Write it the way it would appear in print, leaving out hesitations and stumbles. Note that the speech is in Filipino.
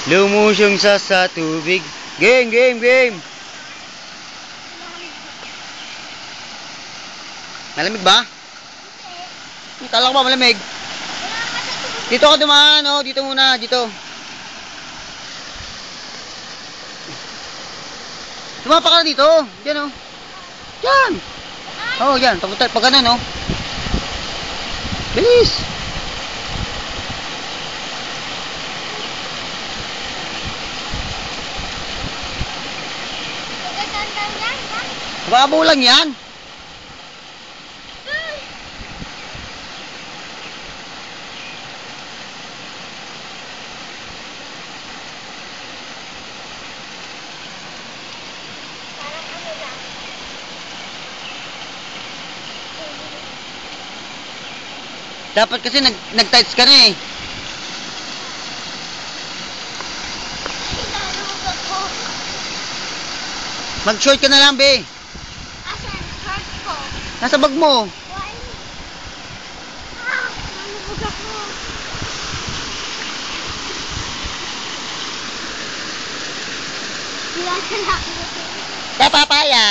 Lumusyong sa tubig. Game, game, game. Malamig ba? Kala ko ba malamig? Dito ka dumaan, oh. Dito muna, dito. Tumapa ka na dito. Diyan, oh. Diyan. Oh, yan. Pag ganun, oh. Bilis. Babaw lang yan. Dapat kasi nag-tights ka na eh. Mag-short ka na lang, be. Asan? Short ko. Nasa bag mo. Why? Nalubog ako. Wala na ako. Papaya.